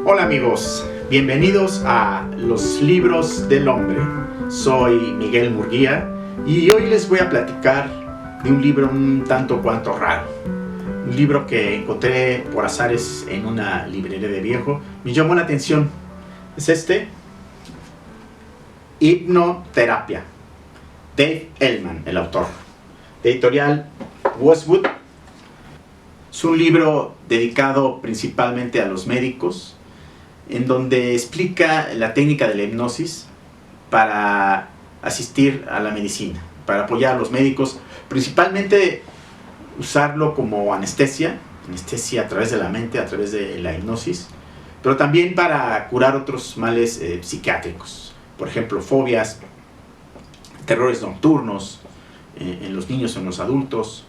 Hola amigos, bienvenidos a Los Libros del Hombre. Soy Miguel Murguía y hoy les voy a platicar de un libro un tanto cuanto raro. Un libro que encontré por azares en una librería de viejo. Me llamó la atención. Es este, Hipnoterapia. Dave Elman, el autor. De editorial Westwood. Es un libro dedicado principalmente a los médicos, en donde explica la técnica de la hipnosis para asistir a la medicina, para apoyar a los médicos, principalmente usarlo como anestesia a través de la mente, a través de la hipnosis, pero también para curar otros males psiquiátricos, por ejemplo, fobias, terrores nocturnos en los niños o en los adultos,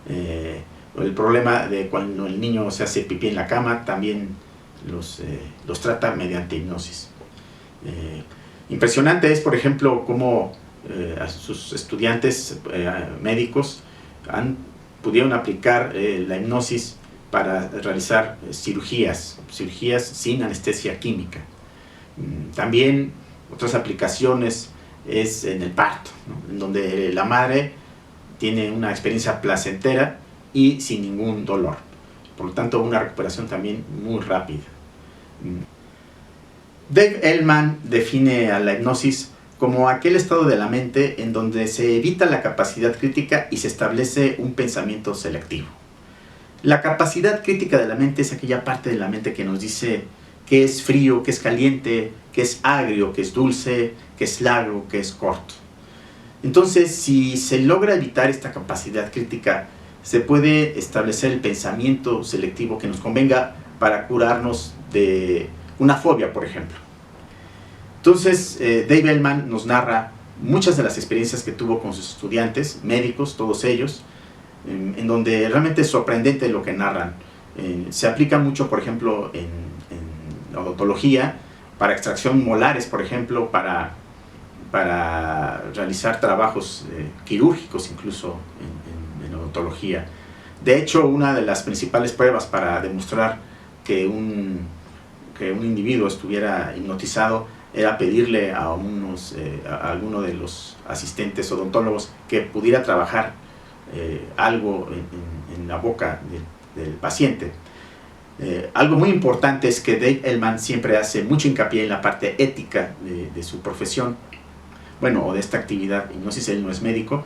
el problema de cuando el niño se hace pipí en la cama, también los trata mediante hipnosis. Impresionante es, por ejemplo, cómo a sus estudiantes médicos pudieron aplicar la hipnosis para realizar cirugías sin anestesia química. También otras aplicaciones es en el parto, ¿no? En donde la madre tiene una experiencia placentera y sin ningún dolor. Por lo tanto, una recuperación también muy rápida. Dave Elman define a la hipnosis como aquel estado de la mente en donde se evita la capacidad crítica y se establece un pensamiento selectivo. La capacidad crítica de la mente es aquella parte de la mente que nos dice qué es frío, qué es caliente, qué es agrio, qué es dulce, qué es largo, qué es corto. Entonces, si se logra evitar esta capacidad crítica, se puede establecer el pensamiento selectivo que nos convenga para curarnos de una fobia, por ejemplo. Entonces, Dave Elman nos narra muchas de las experiencias que tuvo con sus estudiantes, médicos, todos ellos, en donde realmente es sorprendente lo que narran. Se aplica mucho, por ejemplo, en odontología, para extracción molares, por ejemplo, para realizar trabajos quirúrgicos, incluso en odontología. De hecho, una de las principales pruebas para demostrar que un individuo estuviera hipnotizado era pedirle a alguno de los asistentes odontólogos que pudiera trabajar algo en la boca del paciente. Algo muy importante es que Dave Elman siempre hace mucho hincapié en la parte ética de su profesión, bueno, o de esta actividad. Hipnosis, él no es médico,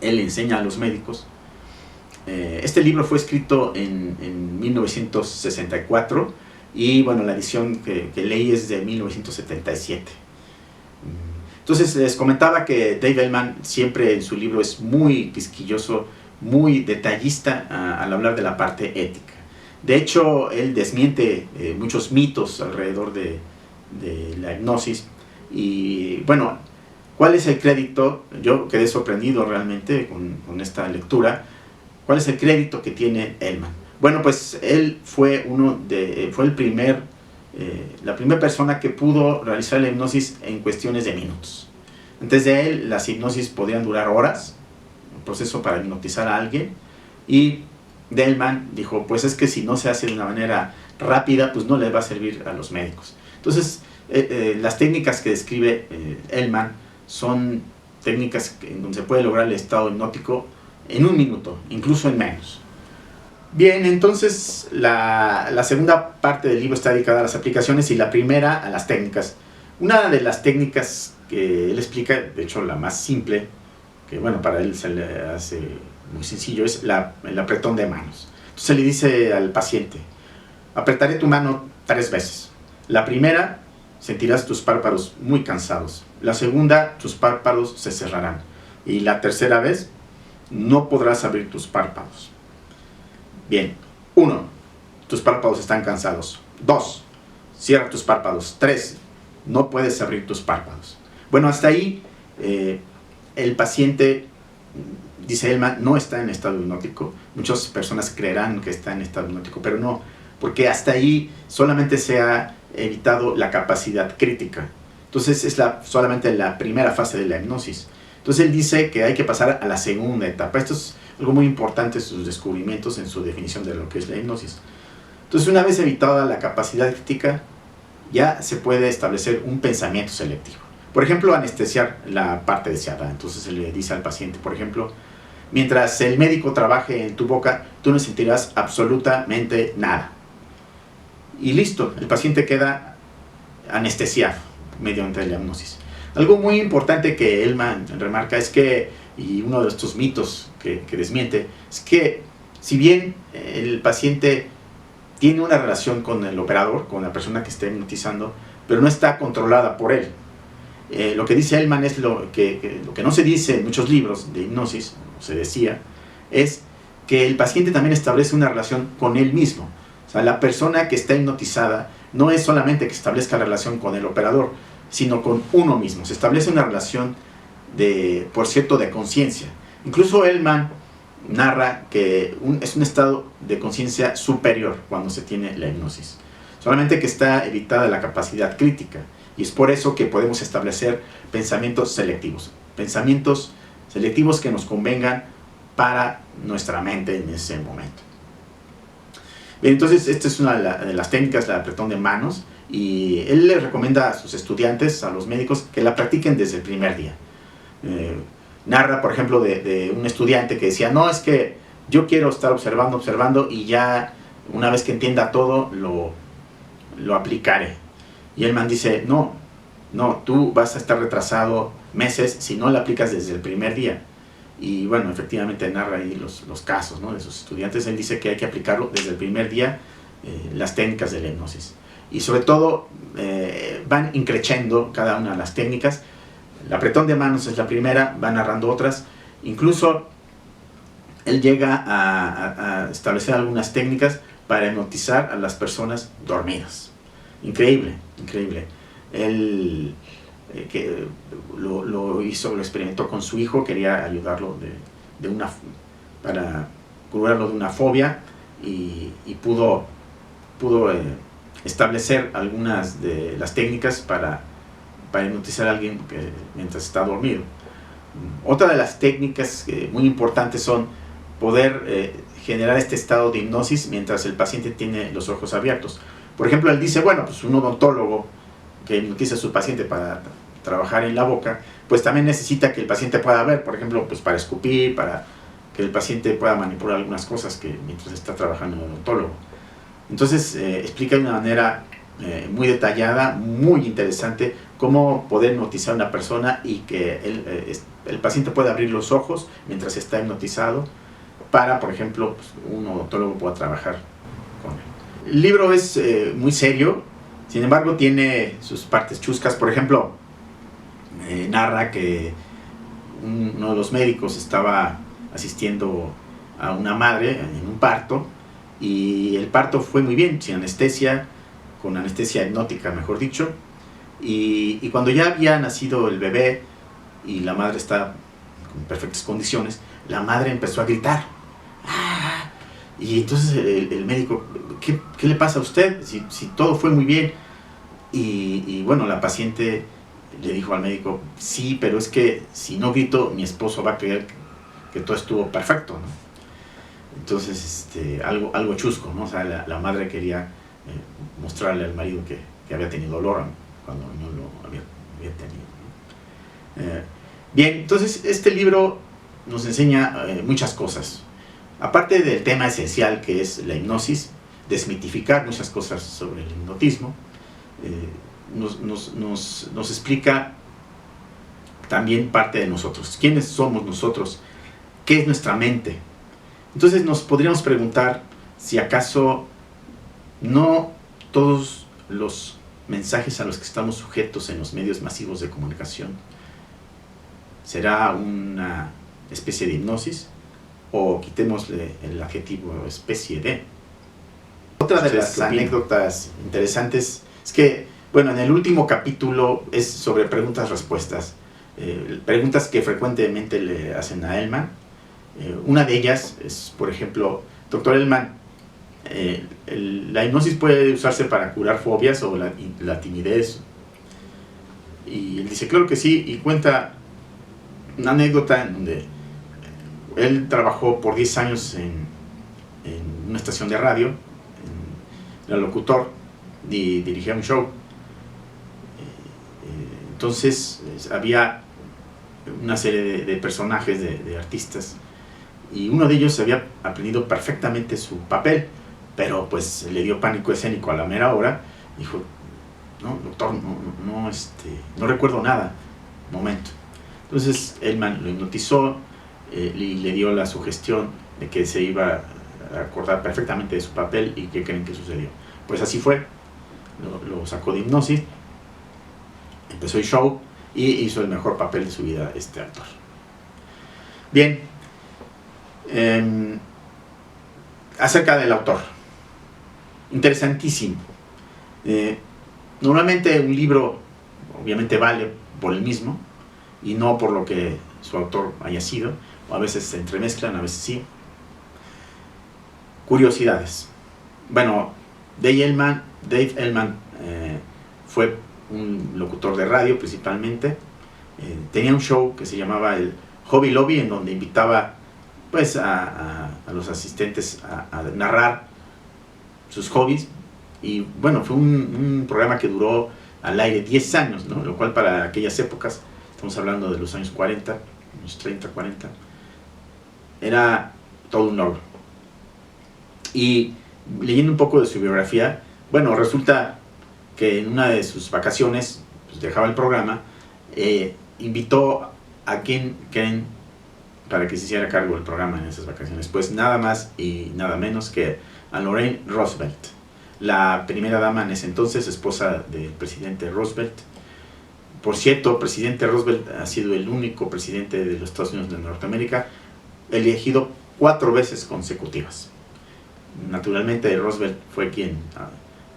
él enseña a los médicos. Este libro fue escrito en 1964 y bueno, la edición que leí es de 1977. Entonces les comentaba que Dave Elman siempre en su libro es muy quisquilloso, muy detallista al hablar de la parte ética. De hecho, él desmiente muchos mitos alrededor de la hipnosis. Y bueno, ¿cuál es el crédito? Yo quedé sorprendido realmente con esta lectura. ¿Cuál es el crédito que tiene Elman? Bueno, pues él fue la primera persona que pudo realizar la hipnosis en cuestiones de minutos. Antes de él, las hipnosis podían durar horas, un proceso para hipnotizar a alguien. Y Elman dijo, pues es que si no se hace de una manera rápida, pues no le va a servir a los médicos. Entonces, las técnicas que describe Elman son técnicas en donde se puede lograr el estado hipnótico en un minuto, incluso en menos. Bien, entonces la segunda parte del libro está dedicada a las aplicaciones y la primera a las técnicas. Una de las técnicas que él explica, de hecho la más simple, que bueno, para él se le hace muy sencillo, es el apretón de manos. Entonces le dice al paciente, apretaré tu mano 3 veces. La primera, sentirás tus párpados muy cansados. La segunda, tus párpados se cerrarán. Y la tercera vez, no podrás abrir tus párpados. Bien, 1, tus párpados están cansados. 2, cierra tus párpados. 3, no puedes abrir tus párpados. Bueno, hasta ahí el paciente, dice Elman, no está en estado hipnótico. Muchas personas creerán que está en estado hipnótico, pero no, porque hasta ahí solamente se ha evitado la capacidad crítica. Entonces es solamente la primera fase de la hipnosis. Entonces él dice que hay que pasar a la segunda etapa. Esto es algo muy importante, sus descubrimientos en su definición de lo que es la hipnosis. Entonces, una vez evitada la capacidad crítica, ya se puede establecer un pensamiento selectivo. Por ejemplo, anestesiar la parte deseada. Entonces se le dice al paciente, por ejemplo, mientras el médico trabaje en tu boca, tú no sentirás absolutamente nada. Y listo, el paciente queda anestesiado mediante la hipnosis. Algo muy importante que Hellman remarca es que, y uno de estos mitos que desmiente, es que si bien el paciente tiene una relación con el operador, con la persona que está hipnotizando, pero no está controlada por él. Lo que dice Hellman es lo que no se dice en muchos libros de hipnosis, se decía, es que el paciente también establece una relación con él mismo. O sea, la persona que está hipnotizada no es solamente que establezca la relación con el operador, sino con uno mismo. Se establece una relación, por cierto, de conciencia. Incluso Hellman narra que es un estado de conciencia superior cuando se tiene la hipnosis. Solamente que está evitada la capacidad crítica. Y es por eso que podemos establecer pensamientos selectivos. Pensamientos selectivos que nos convengan para nuestra mente en ese momento. Bien, entonces, esta es una de las técnicas, el apretón de manos. Y él le recomienda a sus estudiantes, a los médicos, que la practiquen desde el primer día. Narra, por ejemplo, de un estudiante que decía, no, es que yo quiero estar observando, y ya una vez que entienda todo, lo aplicaré. Y el man dice, no, tú vas a estar retrasado meses si no la aplicas desde el primer día. Y bueno, efectivamente narra ahí los casos, ¿no?, de sus estudiantes. Él dice que hay que aplicarlo desde el primer día, las técnicas de la hipnosis. Y sobre todo, van increciendo cada una de las técnicas. El apretón de manos es la primera, va narrando otras. Incluso él llega a establecer algunas técnicas para hipnotizar a las personas dormidas. Increíble, increíble. Él lo experimentó con su hijo, quería ayudarlo para curarlo de una fobia, y pudo establecer algunas de las técnicas para hipnotizar a alguien mientras está dormido. Otra de las técnicas muy importantes son poder generar este estado de hipnosis mientras el paciente tiene los ojos abiertos. Por ejemplo, él dice, bueno, pues un odontólogo que hipnotiza a su paciente para trabajar en la boca, pues también necesita que el paciente pueda ver, por ejemplo, pues para escupir, para que el paciente pueda manipular algunas cosas que mientras está trabajando en el odontólogo. Entonces, explica de una manera muy detallada, muy interesante, cómo poder hipnotizar a una persona y que el paciente pueda abrir los ojos mientras está hipnotizado para, por ejemplo, pues, un odontólogo pueda trabajar con él. El libro es muy serio, sin embargo tiene sus partes chuscas. Por ejemplo, narra que uno de los médicos estaba asistiendo a una madre en un parto, y el parto fue muy bien, sin anestesia, con anestesia hipnótica, mejor dicho, y cuando ya había nacido el bebé y la madre está en perfectas condiciones, la madre empezó a gritar. ¡Ah! Y entonces el médico, ¿qué le pasa a usted? Si todo fue muy bien. Y bueno, la paciente le dijo al médico, sí, pero es que si no grito, mi esposo va a creer que todo estuvo perfecto, ¿no? Entonces, algo chusco, ¿no? O sea, la madre quería mostrarle al marido que había tenido dolor cuando no lo había tenido, ¿no? Bien, entonces este libro nos enseña muchas cosas. Aparte del tema esencial que es la hipnosis, desmitificar muchas cosas sobre el hipnotismo, nos explica también parte de nosotros. ¿Quiénes somos nosotros? ¿Qué es nuestra mente? Entonces nos podríamos preguntar si acaso no todos los mensajes a los que estamos sujetos en los medios masivos de comunicación será una especie de hipnosis, o quitémosle el adjetivo especie de. Otra de las anécdotas interesantes es que, bueno, en el último capítulo es sobre preguntas-respuestas, preguntas que frecuentemente le hacen a Hellman. Una de ellas es, por ejemplo, doctor Hellman, ¿la hipnosis puede usarse para curar fobias o la timidez? Y él dice, claro que sí, y cuenta una anécdota en donde él trabajó por 10 años en una estación de radio, era locutor y dirigía un show. Entonces había una serie de personajes, de artistas, y uno de ellos había aprendido perfectamente su papel, pero pues le dio pánico escénico a la mera hora. Dijo: no, doctor, no recuerdo nada, momento. Entonces Elman lo hipnotizó y le dio la sugestión de que se iba a acordar perfectamente de su papel. ¿Y qué creen que sucedió? Pues así fue. Lo sacó de hipnosis, empezó el show y hizo el mejor papel de su vida este actor. Bien, acerca del autor, interesantísimo. Normalmente un libro obviamente vale por el mismo y no por lo que su autor haya sido, o a veces se entremezclan, a veces sí. Curiosidades. Bueno, Dave Elman fue un locutor de radio principalmente. Tenía un show que se llamaba el Hobby Lobby, en donde invitaba pues a los asistentes a narrar sus hobbies. Y bueno, fue un programa que duró al aire 10 años, ¿no? Lo cual para aquellas épocas, estamos hablando de los años 40, años 30, 40, era todo un logro. Y leyendo un poco de su biografía, bueno, resulta que en una de sus vacaciones, pues dejaba el programa, invitó a quien creen para que se hiciera cargo del programa en esas vacaciones, pues nada más y nada menos que a Lorraine Roosevelt, la primera dama en ese entonces, esposa del presidente Roosevelt. Por cierto, el presidente Roosevelt ha sido el único presidente de los Estados Unidos de Norteamérica elegido 4 veces consecutivas. Naturalmente Roosevelt fue quien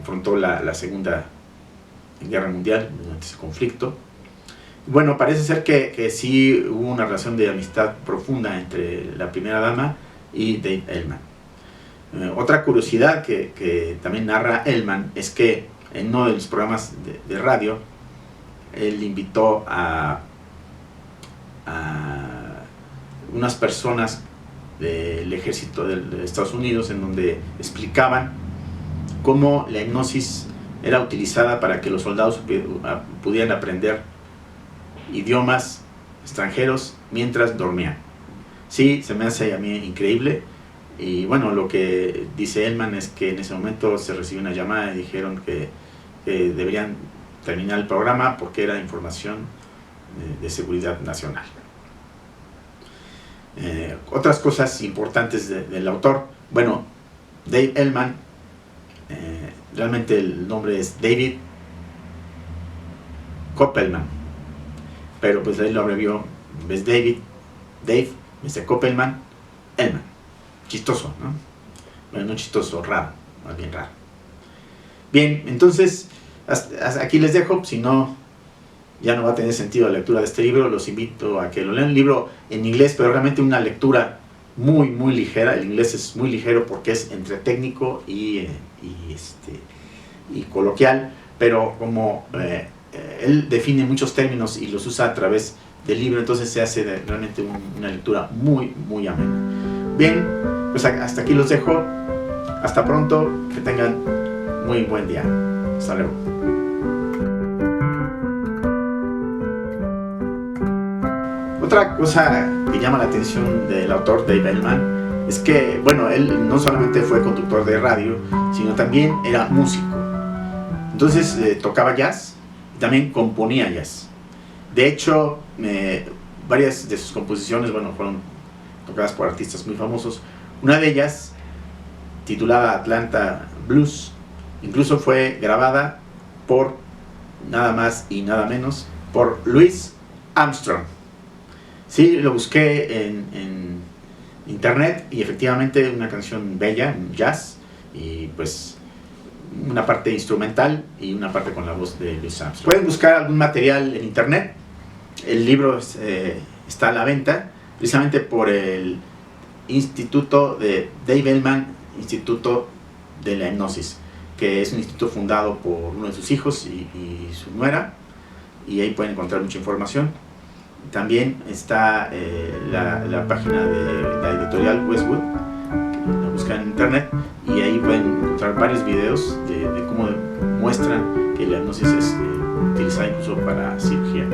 afrontó la Segunda Guerra Mundial durante ese conflicto. Bueno, parece ser que sí hubo una relación de amistad profunda entre la primera dama y Dave Elman. Otra curiosidad que también narra Elman es que en uno de los programas de radio él invitó a unas personas del ejército de Estados Unidos, en donde explicaban cómo la hipnosis era utilizada para que los soldados pudieran aprender idiomas extranjeros mientras dormían. Sí, se me hace a mí increíble. Y bueno, lo que dice Elman es que en ese momento se recibió una llamada y dijeron que deberían terminar el programa porque era información de seguridad nacional. Otras cosas importantes del autor. Bueno, Dave Elman, realmente el nombre es David Koppelman, pero pues ahí lo abrevió, en vez de Dave, en vez de Koppelman, Elman. Chistoso, ¿no? Bueno, no chistoso, raro, más bien raro. Bien, entonces hasta aquí les dejo. Si no, ya no va a tener sentido la lectura de este libro. Los invito a que lo lean. Un libro en inglés, pero realmente una lectura muy, muy ligera. El inglés es muy ligero porque es entre técnico y coloquial, pero como él define muchos términos y los usa a través del libro, entonces se hace realmente una lectura muy, muy amena. Bien, pues hasta aquí los dejo. Hasta pronto, que tengan muy buen día. Hasta luego. Otra cosa que llama la atención del autor Dave Elman es que, bueno, él no solamente fue conductor de radio, sino también era músico. Entonces tocaba jazz y también componía jazz. De hecho, varias de sus composiciones, bueno, fueron tocadas por artistas muy famosos. Una de ellas, titulada Atlanta Blues, incluso fue grabada por nada más y nada menos por Louis Armstrong. Sí, lo busqué en internet y efectivamente una canción bella, un jazz, y pues una parte instrumental y una parte con la voz de Louis Armstrong. Pueden buscar algún material en internet. El libro está a la venta precisamente por el Instituto de Dave Elman, Instituto de la Hipnosis, que es un instituto fundado por uno de sus hijos y su nuera, y ahí pueden encontrar mucha información. También está la página de la editorial Westwood, que la buscan en internet, y ahí pueden encontrar encontrar varios videos de cómo muestran que la hipnosis es utilizada incluso para cirugía.